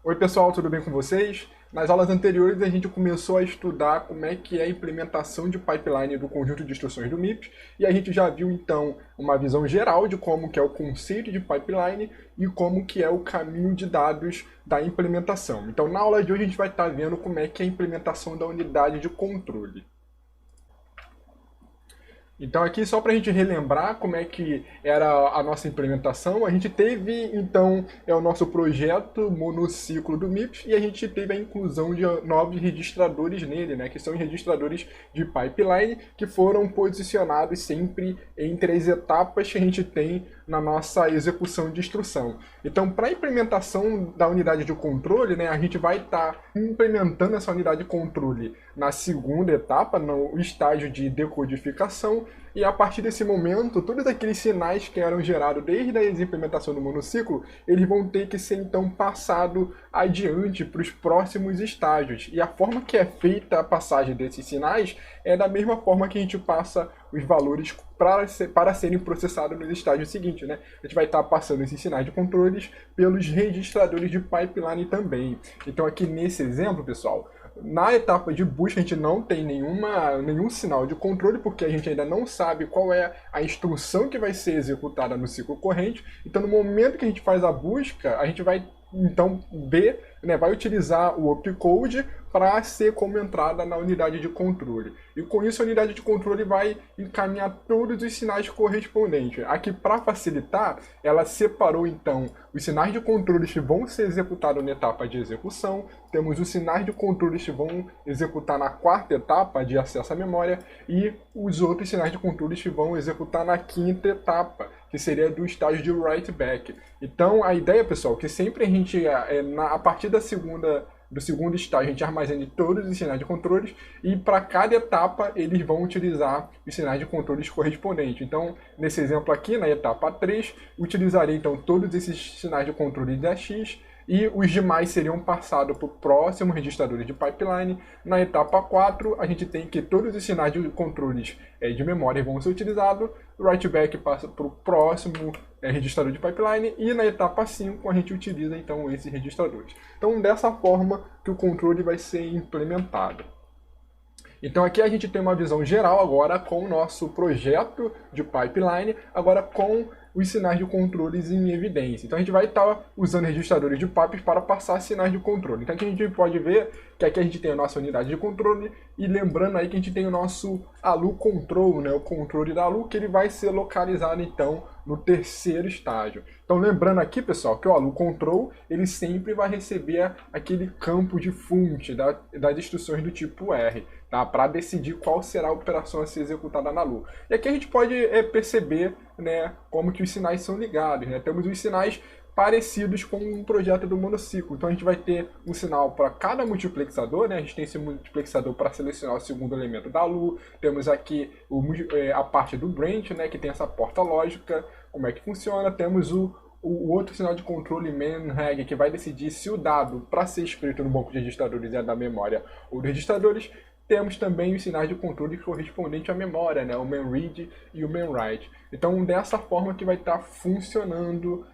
Oi pessoal, tudo bem com vocês? Nas aulas anteriores a gente começou a estudar como é que é a implementação de pipeline do conjunto de instruções do MIPS e a gente já viu então uma visão geral de como que é o conceito de pipeline e como que é o caminho de dados da implementação. Então na aula de hoje a gente vai estar vendo como é que é a implementação da unidade de controle. Então aqui só para a gente relembrar como é que era a nossa implementação, a gente teve então o nosso projeto monociclo do MIPS e a gente teve a inclusão de novos registradores nele, né, que são os registradores de pipeline que foram posicionados sempre entre as etapas que a gente tem na nossa execução de instrução. Então para a implementação da unidade de controle, né, a gente vai estar implementando essa unidade de controle na segunda etapa, no estágio de decodificação, e a partir desse momento, todos aqueles sinais que eram gerados desde a implementação do monociclo, eles vão ter que ser então passados adiante para os próximos estágios. E a forma que é feita a passagem desses sinais é da mesma forma que a gente passa os valores para serem processados nos estágios seguintes, né? A gente vai estar passando esses sinais de controles pelos registradores de pipeline também. Então aqui nesse exemplo, pessoal, na etapa de busca a gente não tem nenhum sinal de controle, porque a gente ainda não sabe qual é a instrução que vai ser executada no ciclo corrente. Então no momento que a gente faz a busca, a gente vai então ver, né, vai utilizar o opcode para ser como entrada na unidade de controle. E com isso a unidade de controle vai encaminhar todos os sinais correspondentes. Aqui para facilitar, ela separou então os sinais de controle que vão ser executados na etapa de execução, temos os sinais de controle que vão executar na quarta etapa de acesso à memória e os outros sinais de controle que vão executar na quinta etapa, que seria do estágio de write back. Então a ideia, pessoal, é que sempre a gente, a partir do segundo estágio, a gente armazena todos os sinais de controles e para cada etapa eles vão utilizar os sinais de controles correspondentes. Então, nesse exemplo aqui, na etapa 3, utilizarei então todos esses sinais de controle da X e os demais seriam passados para o próximo registrador de pipeline. Na etapa 4, a gente tem que todos os sinais de controles de memória vão ser utilizados, o write back passa para o próximo registrador de pipeline, e na etapa 5 a gente utiliza então esses registradores. Então dessa forma que o controle vai ser implementado. Então aqui a gente tem uma visão geral agora com o nosso projeto de pipeline, agora com os sinais de controles em evidência. Então a gente vai estar usando registradores de PIPes para passar sinais de controle. Então aqui a gente pode ver que aqui a gente tem a nossa unidade de controle e lembrando aí que a gente tem o nosso ALU Control, né, o controle da ALU, que ele vai ser localizado então no terceiro estágio. Então lembrando aqui, pessoal, que o ALU Control ele sempre vai receber aquele campo de fonte das instruções do tipo R, tá? Para decidir qual será a operação a ser executada na ALU. E aqui a gente pode perceber, né, como que os sinais são ligados, né? Temos os sinais parecidos com um projeto do monociclo. Então a gente vai ter um sinal para cada multiplexador, né? A gente tem esse multiplexador para selecionar o segundo elemento da ALU. Temos aqui a parte do branch, né, que tem essa porta lógica, como é que funciona. Temos o outro sinal de controle manReg, que vai decidir se o dado para ser escrito no banco de registradores é da memória ou dos registradores. Temos também os sinais de controle correspondentes à memória, né? O manRead e o manWrite. Então, dessa forma que vai estar funcionando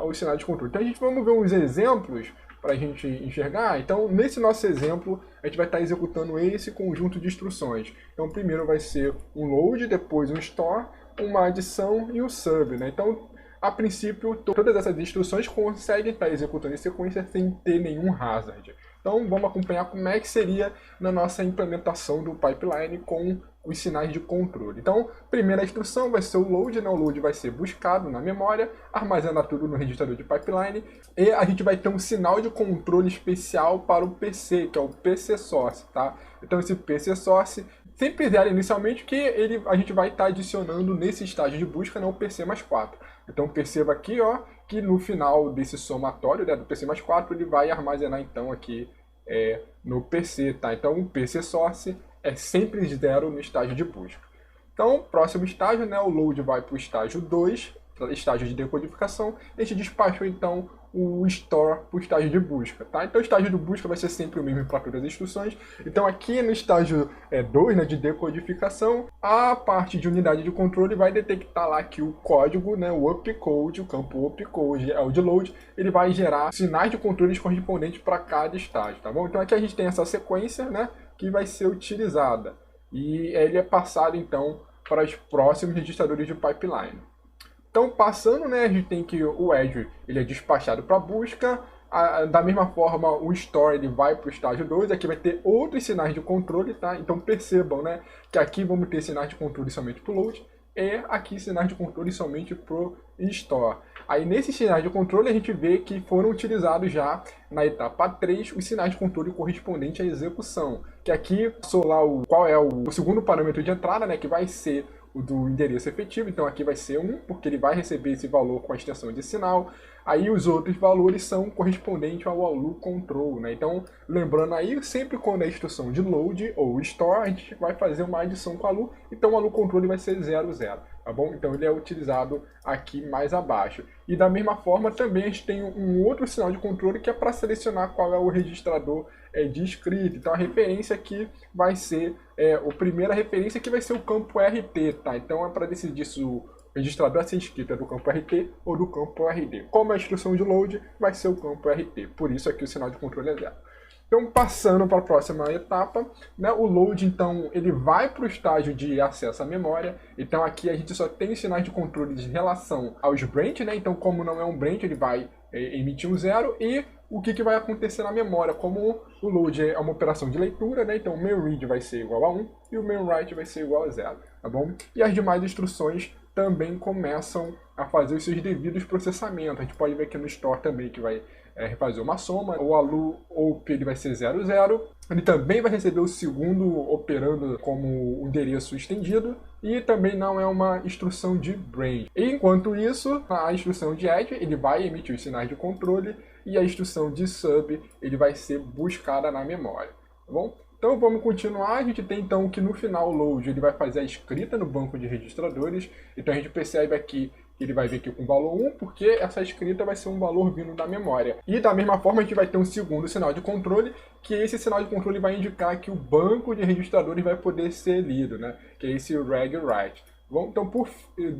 os sinais de controle. Então, vamos ver uns exemplos para a gente enxergar. Então, nesse nosso exemplo, a gente vai estar executando esse conjunto de instruções. Então, primeiro vai ser um load, depois um store, uma adição e um sub, né? Então, a princípio, todas essas instruções conseguem estar executando em sequência sem ter nenhum hazard. Então, vamos acompanhar como é que seria na nossa implementação do pipeline com os sinais de controle. Então, primeira instrução vai ser o load, né? O load vai ser buscado na memória, armazena tudo no registrador de pipeline, e a gente vai ter um sinal de controle especial para o PC, que é o PC Source, tá? Então, esse PC Source, sempre zero inicialmente, que a gente vai estar adicionando nesse estágio de busca, né, o PC mais 4. Então perceba aqui, ó, que no final desse somatório, né, do PC mais 4, ele vai armazenar então aqui no PC, tá? Então o PC Source é sempre zero no estágio de busca. Então, próximo estágio, né, o load vai para o estágio 2, estágio de decodificação. A gente despachou então o store para o estágio de busca, tá? Então o estágio de busca vai ser sempre o mesmo para todas as instruções. Então aqui no estágio 2, né, de decodificação, a parte de unidade de controle vai detectar lá que o código, né, o opcode, o campo opcode é o de load, ele vai gerar sinais de controles correspondentes para cada estágio, tá bom? Então aqui a gente tem essa sequência, né, que vai ser utilizada e ele é passado então para os próximos registradores de pipeline. Então, passando, né, a gente tem que o edge ele é despachado para busca. Da mesma forma, o store ele vai para o estágio 2. Aqui vai ter outros sinais de controle, tá? Então percebam, né, que aqui vamos ter sinais de controle somente para o load e aqui sinais de controle somente para o store. Aí nesses sinais de controle a gente vê que foram utilizados já na etapa 3 os sinais de controle correspondentes à execução. Que aqui sou lá qual é o segundo parâmetro de entrada, né, que vai ser o do endereço efetivo, então aqui vai ser 1, porque ele vai receber esse valor com a extensão de sinal. Aí os outros valores são correspondentes ao ALU control, né? Então, lembrando aí, sempre quando é instrução de load ou store, a gente vai fazer uma adição com o ALU, então o ALU control vai ser 00, tá bom? Então ele é utilizado aqui mais abaixo. E da mesma forma também a gente tem um outro sinal de controle que é para selecionar qual é o registrador de escrita. Então a referência aqui vai ser, a primeira referência que vai ser o campo RT, tá? Então é para decidir se o registrador a ser escrito é do campo RT ou do campo RD. Como a instrução de load, vai ser o campo RT. Por isso aqui o sinal de controle é 0. Então, passando para a próxima etapa, né, o load, então, ele vai para o estágio de acesso à memória. Então, aqui a gente só tem os sinais de controle de relação aos branch, né? Então, como não é um branch, ele vai emitir um 0. E o que vai acontecer na memória? Como o load é uma operação de leitura, né? Então, o main read vai ser igual a 1 e o main write vai ser igual a 0, tá bom? E as demais instruções também começam a fazer os seus devidos processamentos. A gente pode ver aqui no store também que vai fazer uma soma. O ALU OP ele vai ser 00. Ele também vai receber o segundo operando como endereço estendido. E também não é uma instrução de branch. Enquanto isso, a instrução de add ele vai emitir os sinais de controle. E a instrução de sub ele vai ser buscada na memória. Tá bom? Então vamos continuar, a gente tem então que no final o load ele vai fazer a escrita no banco de registradores, então a gente percebe aqui que ele vai vir aqui com o valor 1, porque essa escrita vai ser um valor vindo da memória. E da mesma forma a gente vai ter um segundo sinal de controle, que esse sinal de controle vai indicar que o banco de registradores vai poder ser lido, né? Que é esse read write. Bom, então,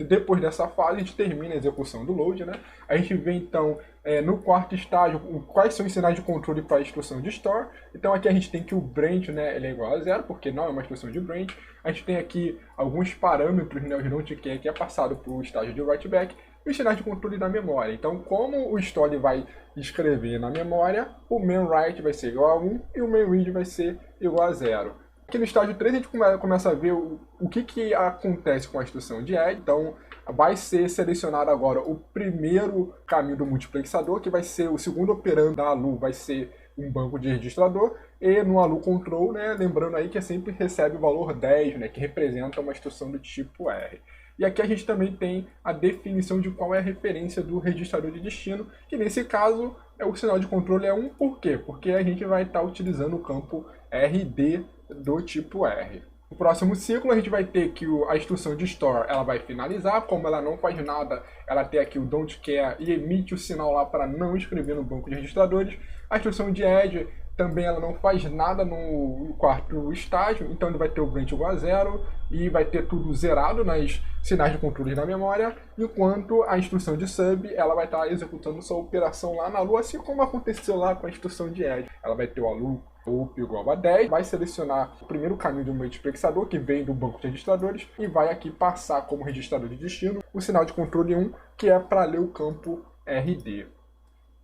depois dessa fase, a gente termina a execução do load, né? A gente vê, então, no quarto estágio, quais são os sinais de controle para a instrução de store. Então, aqui a gente tem que o branch, né, ele é igual a 0, porque não é uma instrução de branch. A gente tem aqui alguns parâmetros, né, o don't care, que é passado para o estágio de write back, e os sinais de controle da memória. Então, como o store vai escrever na memória, o main write vai ser igual a 1 e o main read vai ser igual a 0. Aqui no estágio 3 a gente começa a ver o que acontece com a instrução de add. Então vai ser selecionado agora o primeiro caminho do multiplexador, que vai ser o segundo operando da ALU, vai ser um banco de registrador. E no ALU control, né, lembrando aí que sempre recebe o valor 10, né, que representa uma instrução do tipo R. E aqui a gente também tem a definição de qual é a referência do registrador de destino, que nesse caso o sinal de controle é 1. Por quê? Porque a gente vai estar utilizando o campo RD do tipo R. No próximo ciclo a gente vai ter que a instrução de store ela vai finalizar, como ela não faz nada, ela tem aqui o don't care e emite o sinal lá para não escrever no banco de registradores. A instrução de add também ela não faz nada no quarto estágio, então ele vai ter o branch igual a 0 e vai ter tudo zerado nas sinais de controle da memória, enquanto a instrução de sub ela vai estar executando sua operação lá na ALU, assim como aconteceu lá com a instrução de add. Ela vai ter o ALU OP igual a 10, vai selecionar o primeiro caminho do multiplexador, que vem do banco de registradores, e vai aqui passar como registrador de destino o sinal de controle 1, que é para ler o campo RD.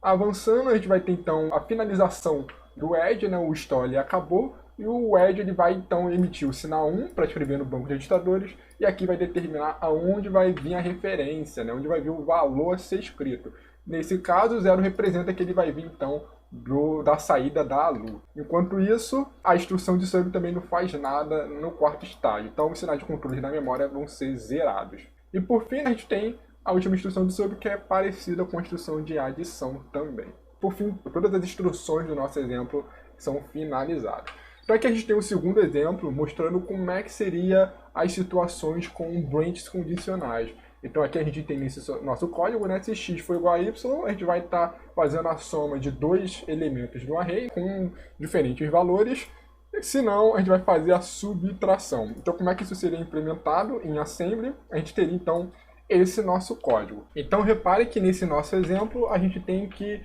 Avançando, a gente vai ter então a finalização do add, né? O store ele acabou, e o add ele vai então emitir o sinal 1 para escrever no banco de registradores, e aqui vai determinar aonde vai vir a referência, né? Onde vai vir o valor a ser escrito. Nesse caso, o 0 representa que ele vai vir então da saída da ALU. Enquanto isso, a instrução de sub também não faz nada no quarto estágio, então os sinais de controle da memória vão ser zerados. E por fim, a gente tem a última instrução de sub, que é parecida com a instrução de adição também. Por fim, todas as instruções do nosso exemplo são finalizadas. Então aqui a gente tem o segundo exemplo, mostrando como é que seria as situações com branches condicionais. Então aqui a gente tem nesse nosso código, né? Se x for igual a y, a gente vai estar fazendo a soma de dois elementos do array com diferentes valores. Se não, a gente vai fazer a subtração. Então como é que isso seria implementado em assembly? A gente teria então esse nosso código. Então repare que nesse nosso exemplo a gente tem que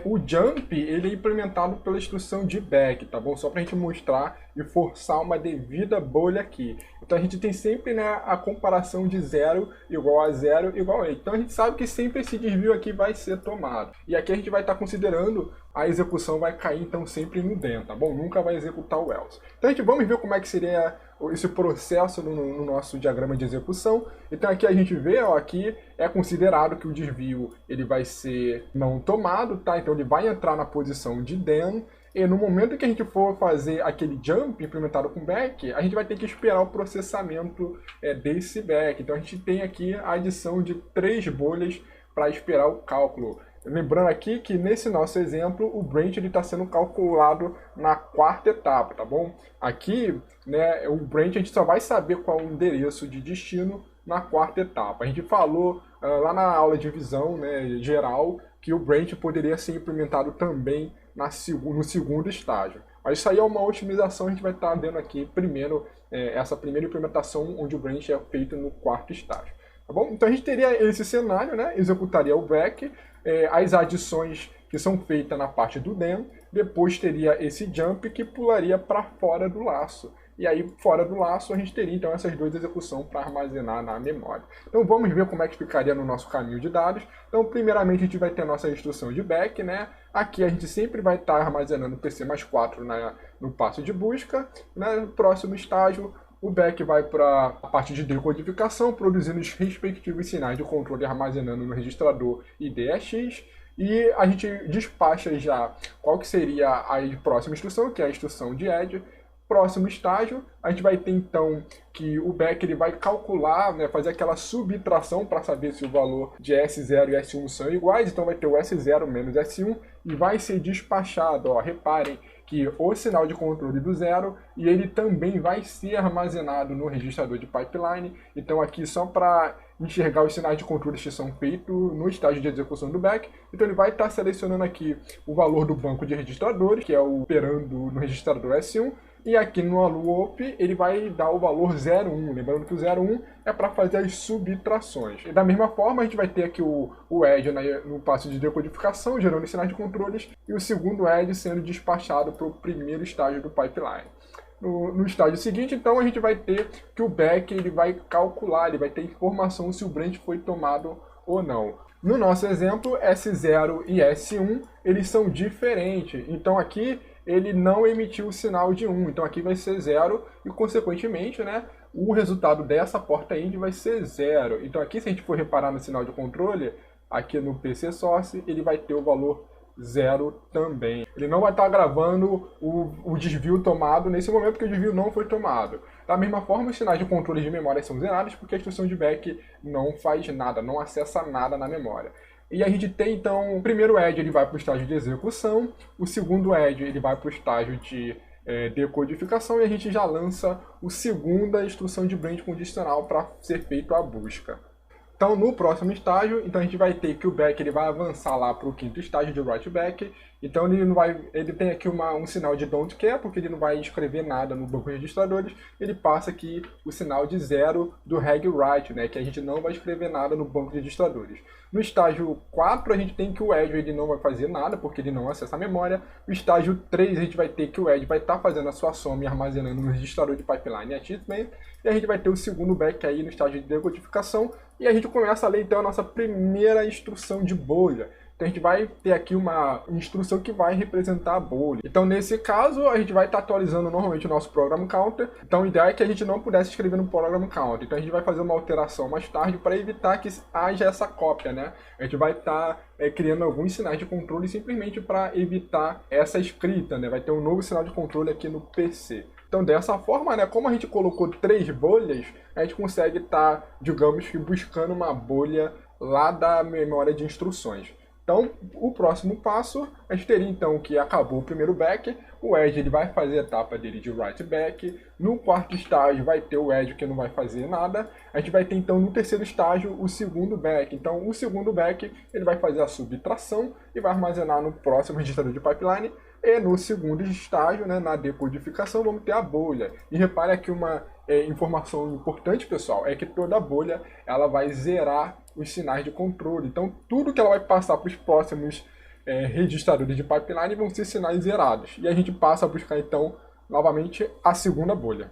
o jump ele é implementado pela instrução de back, tá bom? Só para a gente mostrar e forçar uma devida bolha aqui. Então a gente tem sempre, né, a comparação de 0 igual a 0 igual a 8. Então a gente sabe que sempre esse desvio aqui vai ser tomado. E aqui a gente vai estar considerando a execução vai cair então sempre no then, tá bom? Nunca vai executar o else. Então a gente vamos ver como é que seria esse processo no nosso diagrama de execução. Então aqui a gente vê, ó, aqui é considerado que o desvio ele vai ser não tomado, tá? Então ele vai entrar na posição de then. E no momento que a gente for fazer aquele jump implementado com back, a gente vai ter que esperar o processamento desse back. Então a gente tem aqui a adição de 3 bolhas para esperar o cálculo. Lembrando aqui que nesse nosso exemplo o branch está sendo calculado na 4ª etapa, tá bom? Aqui, né, o branch a gente só vai saber qual é o endereço de destino na 4ª etapa. A gente falou lá na aula de visão, né, geral, que o branch poderia ser implementado também no segundo estágio. Mas isso aí é uma otimização, a gente vai estar vendo aqui primeiro, essa primeira implementação onde o branch é feito no 4º estágio. Tá bom? Então a gente teria esse cenário, né? Executaria o back, as adições que são feitas na parte do then, depois teria esse jump que pularia para fora do laço. E aí, fora do laço, a gente teria então essas duas execuções para armazenar na memória. Então vamos ver como é que ficaria no nosso caminho de dados. Então, primeiramente, a gente vai ter a nossa instrução de back, né? Aqui a gente sempre vai estar armazenando o PC mais 4 no passo de busca. No próximo estágio, o back vai para a parte de decodificação, produzindo os respectivos sinais de controle armazenando no registrador IDEX. E a gente despacha já qual que seria a próxima instrução, que é a instrução de add. Próximo estágio, a gente vai ter então que o back ele vai calcular, né, fazer aquela subtração para saber se o valor de S0 e S1 são iguais. Então vai ter o S0 menos S1 e vai ser despachado. Ó, reparem que o sinal de controle do zero e ele também vai ser armazenado no registrador de pipeline. Então aqui só para enxergar os sinais de controle que são feitos no estágio de execução do back. Então ele vai estar selecionando aqui o valor do banco de registradores, que é o operando no registrador S1. E aqui no loop ele vai dar o valor 0,1, lembrando que o 0,1 é para fazer as subtrações. E da mesma forma a gente vai ter aqui o add no passo de decodificação, gerando sinais de controles, e o segundo add sendo despachado para o primeiro estágio do pipeline. No estágio seguinte, então, a gente vai ter que o back ele vai calcular, ele vai ter informação se o branch foi tomado ou não. No nosso exemplo, S0 e S1 eles são diferentes, então aqui ele não emitiu o sinal de 1, então aqui vai ser 0 e consequentemente, né, o resultado dessa porta end vai ser 0. Então aqui, se a gente for reparar no sinal de controle, aqui no PC Source, ele vai ter o valor 0 também. Ele não vai estar gravando o desvio tomado nesse momento, porque o desvio não foi tomado. Da mesma forma, os sinais de controle de memória são zerados, porque a instrução de back não faz nada, não acessa nada na memória. E a gente tem, então, o primeiro add ele vai para o estágio de execução, o segundo add ele vai para o estágio de decodificação e a gente já lança a segunda instrução de branch condicional para ser feito a busca. Então, no próximo estágio, então a gente vai ter que o back ele vai avançar lá para o 5º estágio de write back. Então ele tem aqui um sinal de don't care, porque ele não vai escrever nada no banco de registradores. Ele passa aqui o sinal de 0 do reg write, né, que a gente não vai escrever nada no banco de registradores. No estágio 4 a gente tem que o add ele não vai fazer nada, porque ele não acessa a memória. No estágio 3 a gente vai ter que o add vai estar fazendo a sua soma e armazenando no registrador de pipeline achievement. E a gente vai ter o segundo back aí no estágio de decodificação. E a gente começa a ler então a nossa primeira instrução de bolha. Então a gente vai ter aqui uma instrução que vai representar a bolha. Então nesse caso a gente vai estar atualizando normalmente o nosso program counter. Então a ideia é que a gente não pudesse escrever no program counter. Então a gente vai fazer uma alteração mais tarde para evitar que haja essa cópia, né? A gente vai estar criando alguns sinais de controle simplesmente para evitar essa escrita, né? Vai ter um novo sinal de controle aqui no PC. Então dessa forma, né, como a gente colocou 3 bolhas, a gente consegue estar, digamos que, buscando uma bolha lá da memória de instruções. Então, o próximo passo, a gente teria então que acabou o primeiro back, o Edge ele vai fazer a etapa dele de write back, no quarto estágio vai ter o Edge que não vai fazer nada, a gente vai ter então no terceiro estágio o segundo back. Então, o segundo back ele vai fazer a subtração e vai armazenar no próximo registrador de pipeline, e no segundo estágio, né, na decodificação, vamos ter a bolha. E repare aqui uma informação importante, pessoal, é que toda bolha ela vai zerar os sinais de controle. Então, tudo que ela vai passar para os próximos registradores de pipeline vão ser sinais zerados. E a gente passa a buscar, então, novamente a segunda bolha.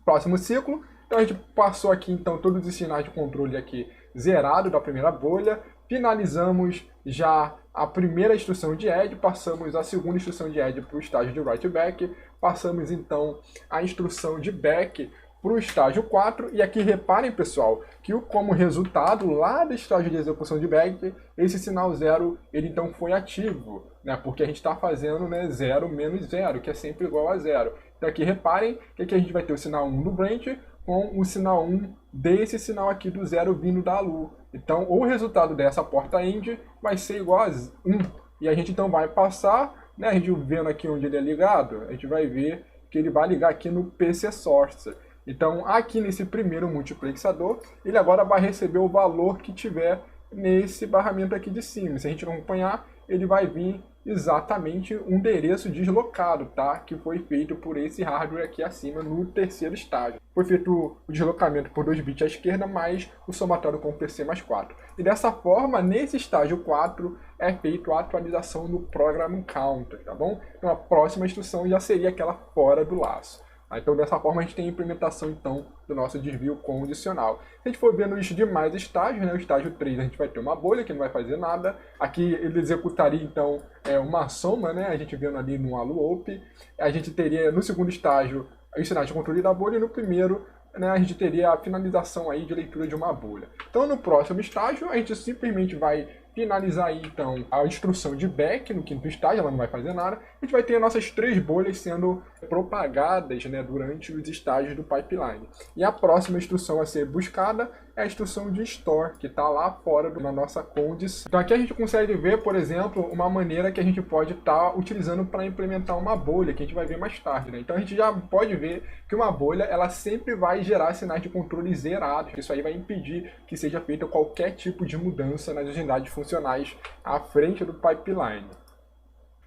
Próximo ciclo. Então, a gente passou aqui, então, todos os sinais de controle aqui zerados da primeira bolha. Finalizamos já a primeira instrução de add, passamos a segunda instrução de add para o estágio de write back, passamos então a instrução de back para o estágio 4, e aqui reparem, pessoal, que como resultado lá do estágio de execução de back, esse sinal 0 ele então foi ativo, né? Porque a gente está fazendo, né, 0 menos 0, que é sempre igual a 0. Então aqui reparem que aqui a gente vai ter o sinal 1 do branch com o sinal 1 desse sinal aqui do 0 vindo da LU. Então, o resultado dessa porta end vai ser igual a 1. E a gente então vai passar, né, a gente vendo aqui onde ele é ligado, a gente vai ver que ele vai ligar aqui no PC Source. Então, aqui nesse primeiro multiplexador, ele agora vai receber o valor que tiver nesse barramento aqui de cima. Se a gente não acompanhar, ele vai vir exatamente um endereço deslocado, tá? Que foi feito por esse hardware aqui acima no terceiro estágio. Foi feito o deslocamento por 2 bits à esquerda, mais o somatório com o PC mais 4. E dessa forma, nesse estágio 4, é feito a atualização do Program Counter, tá bom? Então a próxima instrução já seria aquela fora do laço. Então, dessa forma, a gente tem a implementação então, do nosso desvio condicional. Se a gente for ver nos demais estágios, né, o estágio 3 a gente vai ter uma bolha que não vai fazer nada. Aqui ele executaria então uma soma, né, a gente vendo ali no ALU-OP. A gente teria no segundo estágio os sinais de controle da bolha, e no primeiro, né, a gente teria a finalização aí de leitura de uma bolha. Então, no próximo estágio, a gente simplesmente vai finalizar aí, então, a instrução de back no quinto estágio, ela não vai fazer nada. A gente vai ter nossas 3 bolhas sendo propagadas, né, durante os estágios do pipeline. E a próxima instrução a ser buscada é a instrução de store, que está lá fora da nossa condição. Então aqui a gente consegue ver, por exemplo, uma maneira que a gente pode estar utilizando para implementar uma bolha, que a gente vai ver mais tarde, né? Então a gente já pode ver que uma bolha, ela sempre vai gerar sinais de controle zerados. Isso aí vai impedir que seja feita qualquer tipo de mudança nas unidades funcionais à frente do pipeline.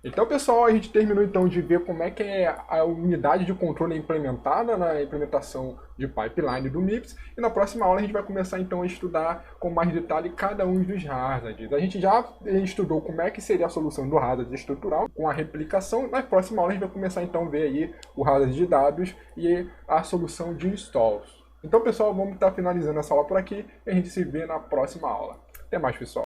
Então, pessoal, a gente terminou então de ver como é que a unidade de controle é implementada na implementação de pipeline do MIPS, e na próxima aula a gente vai começar então a estudar com mais detalhe cada um dos hazards. A gente já estudou como é que seria a solução do hazard estrutural com a replicação. Na próxima aula a gente vai começar então a ver aí o hazard de dados e a solução de installs. Então, pessoal, vamos estar finalizando essa aula por aqui e a gente se vê na próxima aula. Até mais, pessoal!